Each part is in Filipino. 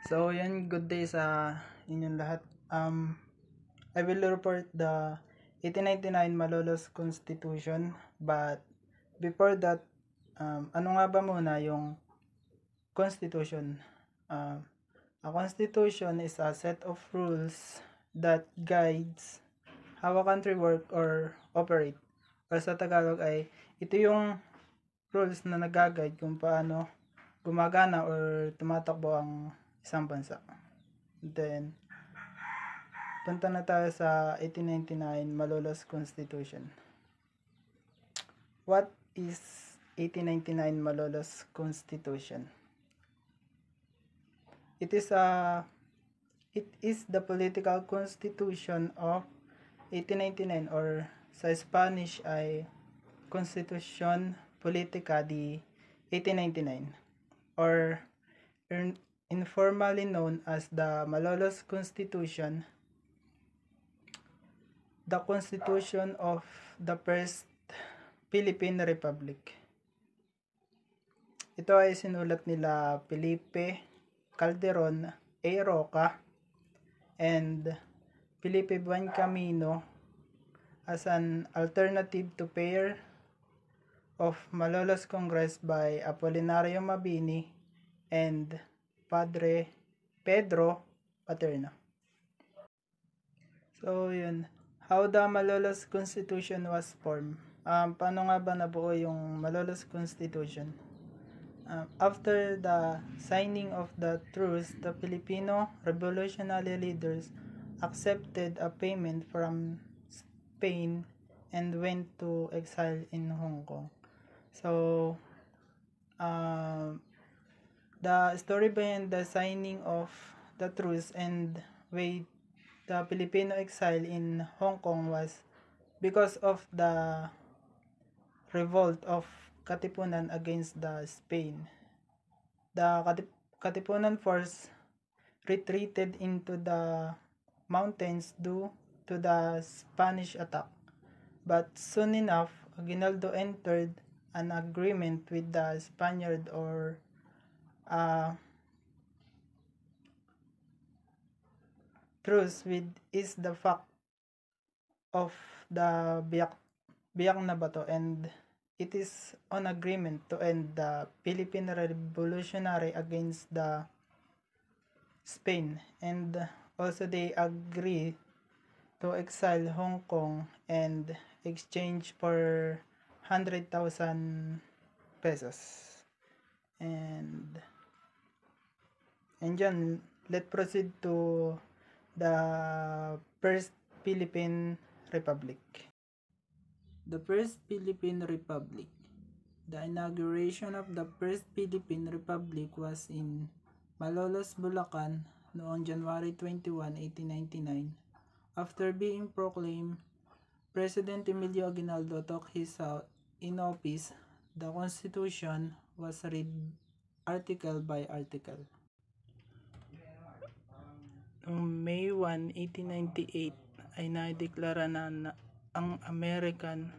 So, yan, good day sa inyong lahat. I will report the 1899 Malolos Constitution, but before that, ano nga ba muna yung Constitution? A Constitution is a set of rules that guides how a country work or operate. Or sa Tagalog ay, ito yung rules na nag-guide kung paano gumagana or tumatakbo ang isang bansa. Then, punta na tayo sa 1899 Malolos Constitution. What is 1899 Malolos Constitution? It is the political constitution of 1899, or sa Spanish ay Constitution Politica de 1899, or informally known as the Malolos Constitution, the Constitution of the First Philippine Republic. Ito ay sinulat nila Felipe Calderon A. Roca and Felipe Buencamino as an alternative to pair of Malolos Congress by Apolinario Mabini and Padre Pedro Paterno. So, yun. How the Malolos Constitution was formed. Paano nga ba nabuo yung Malolos Constitution? After the signing of the truce, the Filipino revolutionary leaders accepted a payment from Spain and went to exile in Hong Kong. So, the story behind the signing of the truce and way the Filipino exile in Hong Kong was because of the revolt of Katipunan against the Spain. The Katipunan force retreated into the mountains due to the Spanish attack. But soon enough, Aguinaldo entered an agreement with the Spaniard or truce with is the fact of the Biak na Bato, and it is on agreement to end the Philippine Revolutionary against the Spain, and also they agree to exile Hong Kong and exchange for 100,000 pesos. And dyan, let's proceed to the First Philippine Republic. The First Philippine Republic. The inauguration of the First Philippine Republic was in Malolos, Bulacan noong January 21, 1899. After being proclaimed, President Emilio Aguinaldo took his in office. The Constitution was read article by article. Noong May 1, 1898 ay nadeklara na ang American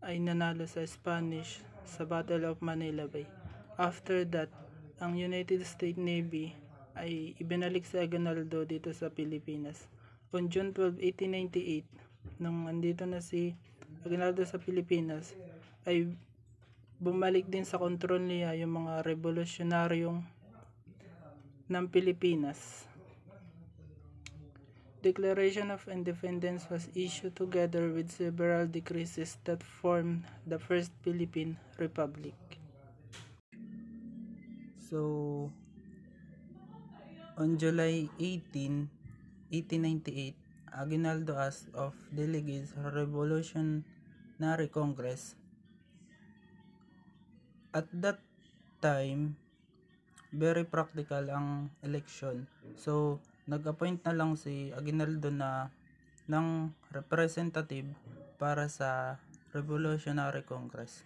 ay nanalo sa Spanish sa Battle of Manila Bay. After that, ang United States Navy ay ibinalik sa Aguinaldo dito sa Pilipinas. On June 12, 1898, nung andito na si Aguinaldo sa Pilipinas, ay bumalik din sa kontrol niya yung mga revolusyonaryong ng Pilipinas. Declaration of Independence was issued together with several decrees that formed the First Philippine Republic. So, on July 18, 1898, Aguinaldo asked of delegates Revolutionary Congress. At that time, very practical ang election. So, nag-appoint na lang si Aguinaldo ng representative para sa Revolutionary Congress.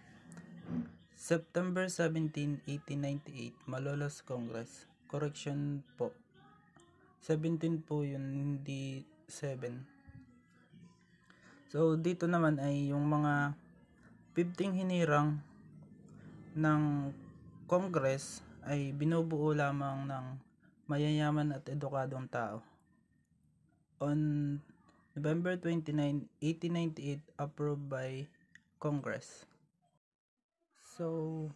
September 17, 1898, Malolos Congress. Correction po. 17 po yun, hindi 7. So, dito naman ay yung mga 15 hinirang ng Congress ay binubuo lamang ng mayayaman at edukadong tao. On November 29, 1898, approved by Congress. So,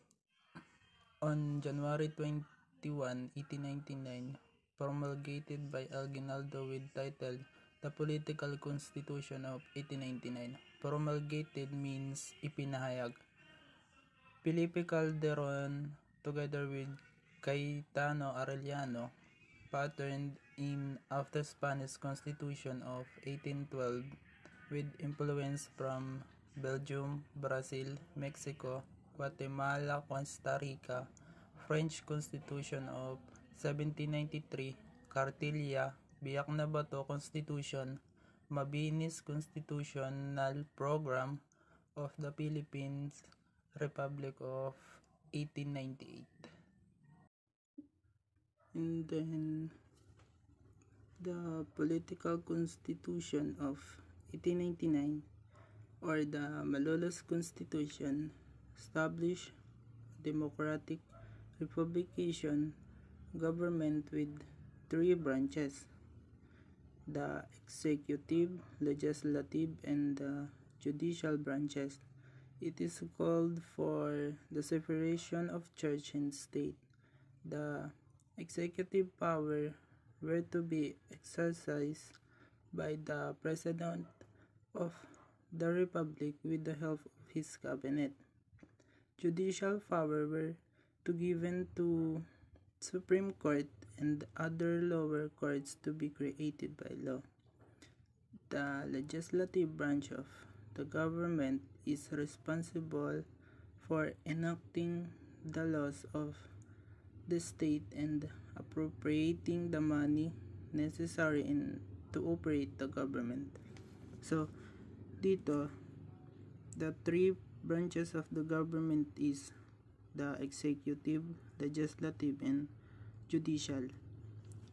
on January 21, 1899, promulgated by Aguinaldo with title The Political Constitution of 1899. Promulgated means ipinahayag. Felipe Calderon, together with Cayetano Arellano, patterned in after Spanish Constitution of 1812 with influence from Belgium, Brazil, Mexico, Guatemala, Costa Rica, French Constitution of 1793, Cartilla, Biak na Bato Constitution, Mabinis Constitutional Program of the Philippines Republic of 1898. And then the Political Constitution of 1899, or the Malolos Constitution, established democratic republication government with three branches: the executive, legislative, and the judicial branches. It is called for the separation of church and state. The executive power were to be exercised by the President of the Republic with the help of his cabinet. Judicial power were to given to Supreme Court and other lower courts to be created by law. The legislative branch of the government is responsible for enacting the laws of the state and appropriating the money necessary to operate the government. So, dito, the three branches of the government is the executive, legislative, and judicial.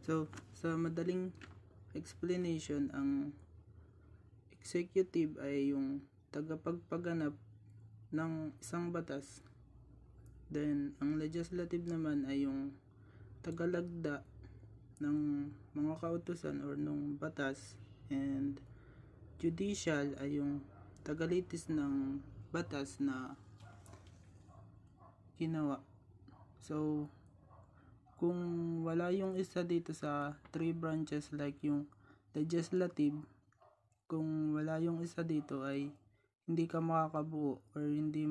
So, sa madaling explanation, ang executive ay yung tagapagpaganap ng isang batas. Then, ang legislative naman ay yung tagalagda ng mga kautusan or nung batas. And judicial ay yung tagalitis ng batas na ginawa. So, kung wala yung isa dito sa three branches like yung legislative, kung wala yung isa dito ay hindi ka makakabuo or hindi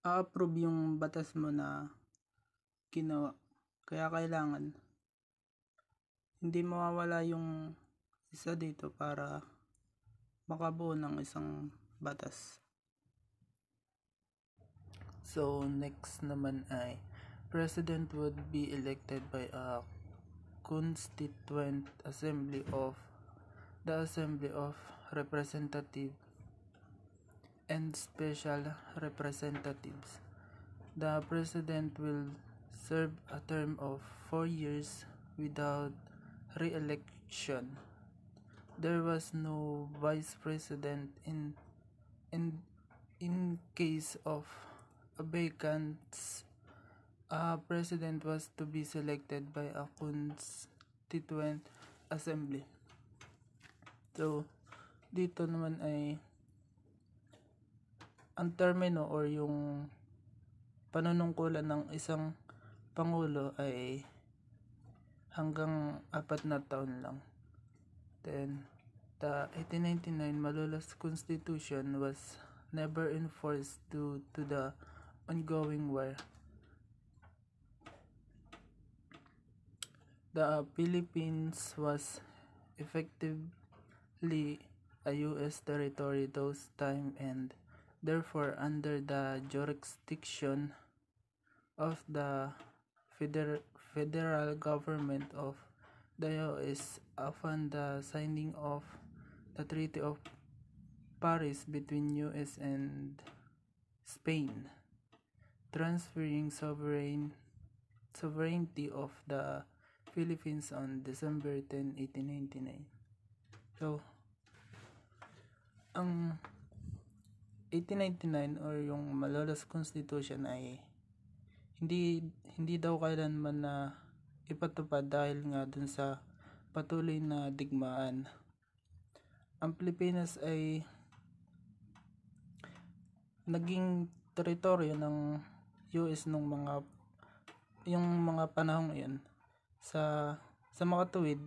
approve yung batas mo na ginawa. Kaya kailangan hindi mawawala yung isa dito para makabuo ng isang batas. So, next naman ay President would be elected by a Constituent Assembly of the Assembly of Representatives and Special Representatives. The President will serve a term of 4 years without re-election. There was no Vice President in case of a vacancy. A president was to be selected by a Constituent Assembly. So, dito naman ay ang termino or yung panunungkulan ng isang pangulo ay hanggang 4 na taon lang. Then, the 1899 Malolos Constitution was never enforced due to the ongoing war. The Philippines was effectively a U.S. territory those time and therefore under the jurisdiction of the federal government of the U.S. upon the signing of the Treaty of Paris between U.S. and Spain, transferring sovereignty of the Philippines on December 10, 1899. So, ang 1899 or yung Malolos Constitution ay hindi daw kailanman na ipatupad dahil nga dun sa patuloy na digmaan. Ang Pilipinas ay naging teritoryo ng US nung mga panahong iyon. Sa makatuwid,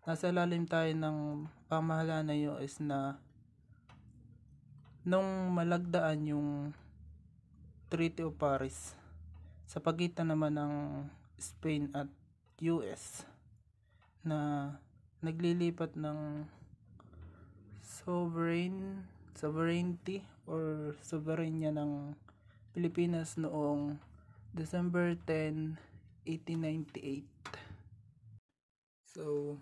nasa ilalim tayo ng pamahalaan ng US na nung malagdaan yung Treaty of Paris sa pagitan naman ng Spain at US na naglilipat ng sovereignty or soberanya ng Pilipinas noong December 10, 1898. So,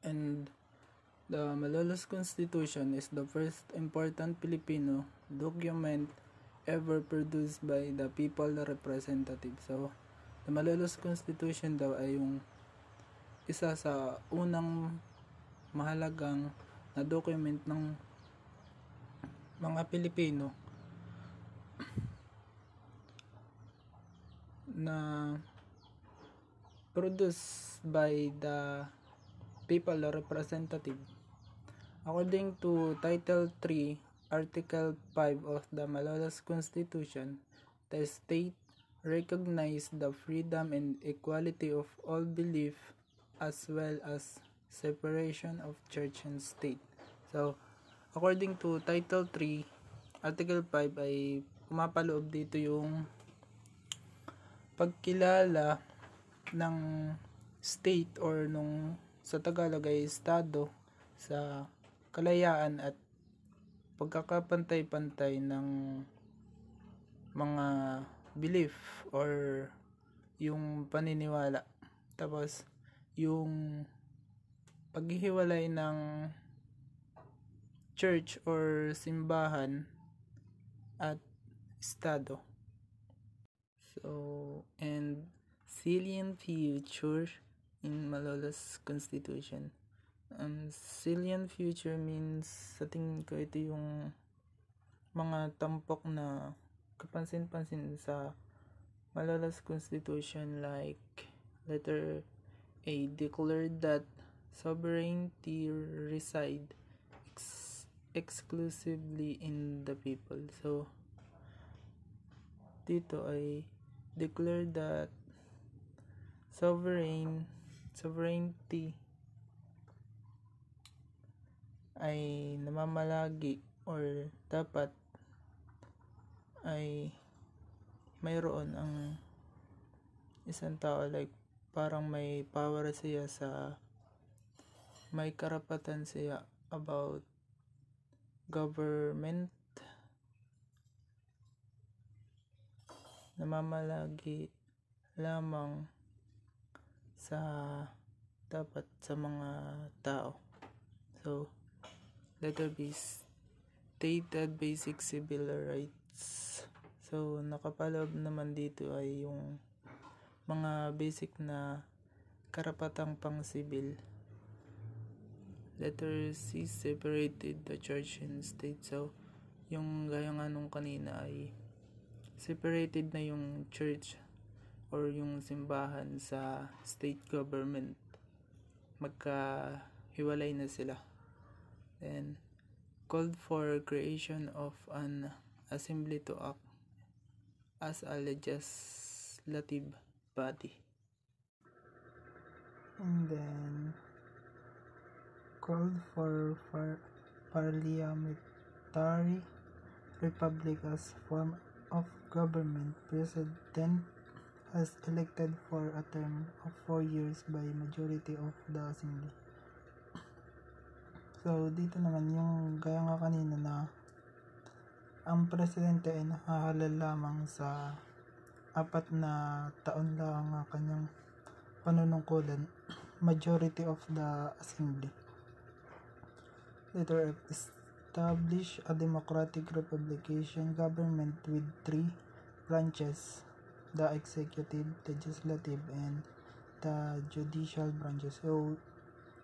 and the Malolos Constitution is the first important Filipino document ever produced by the people representative. So, the Malolos Constitution daw ay yung isa sa unang mahalagang na document ng mga Pilipino na produced by the people representative. According to Title 3, Article 5 of the Malolos Constitution, the state recognized the freedom and equality of all belief as well as separation of church and state. So, according to Title 3, Article 5 ay pumapaloob dito yung pagkilala ng state or nung sa Tagalog ay estado sa kalayaan at pagkakapantay-pantay ng mga belief or yung paniniwala. Tapos yung paghihiwalay ng church or simbahan at estado. So, and salient feature in Malolos Constitution. Salient feature means, sa tingin ko, ito yung mga tampok na kapansin-pansin sa Malolos Constitution, like letter A, declared that sovereignty reside exclusively in the people. So, dito ay declare that sovereignty ay namamalagi or dapat ay mayroon ang isang tao, like parang may power siya may karapatan siya about government, namamalagi lamang dapat sa mga tao. So, letter B, stated basic civil rights. So, nakapaloob naman dito ay yung mga basic na karapatang pang-sibil. Letter C, separated the church and state. So, yung gaya nga nung kanina ay separated na yung church or yung simbahan sa state government. Magkahiwalay na sila. Then, called for creation of an assembly to act as a legislative body. And then, called for parliamentary republic as form of government. President as elected for a term of 4 years by majority of the assembly. So, dito naman yung gaya nga kanina na ang presidente ay nakahalal lamang sa 4 na taon lang ang kanyang panunungkulan, majority of the assembly. Letter F, establish a democratic republican government with 3 branches, the executive, legislative, and the judicial branches. So,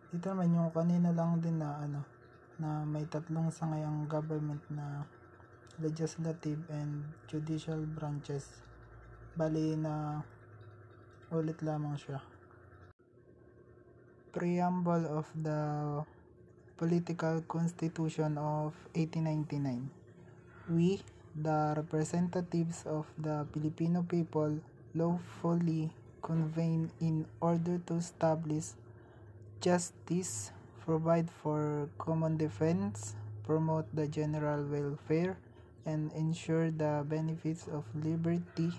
dito naman yung kanina lang din na na may 3 sangay ang government na legislative and judicial branches. Bali na Ulit lamang siya. Preamble of the Political Constitution of 1899. We, the representatives of the Filipino people, lawfully convene in order to establish justice, provide for common defense, promote the general welfare, and ensure the benefits of liberty,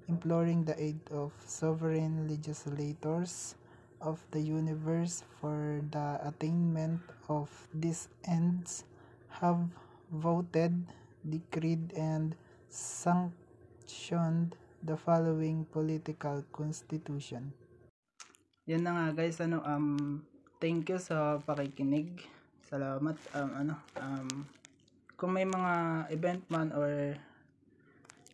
imploring the aid of sovereign legislators of the universe for the attainment of these ends, have voted, decreed, and sanctioned the following political constitution. Yan na nga guys, thank you sa pakikinig. Salamat. Kung may mga event man or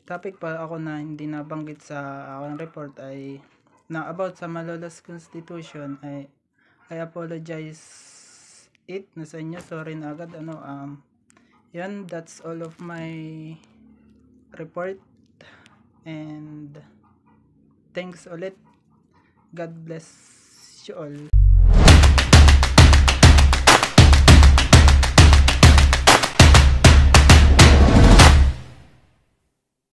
topic pa ako na hindi nabanggit sa aking report ay na about sa Malolos Constitution, I apologize it na sa inyo. Sorry na agad. Yan, that's all of my report, and thanks ulit. God bless you all.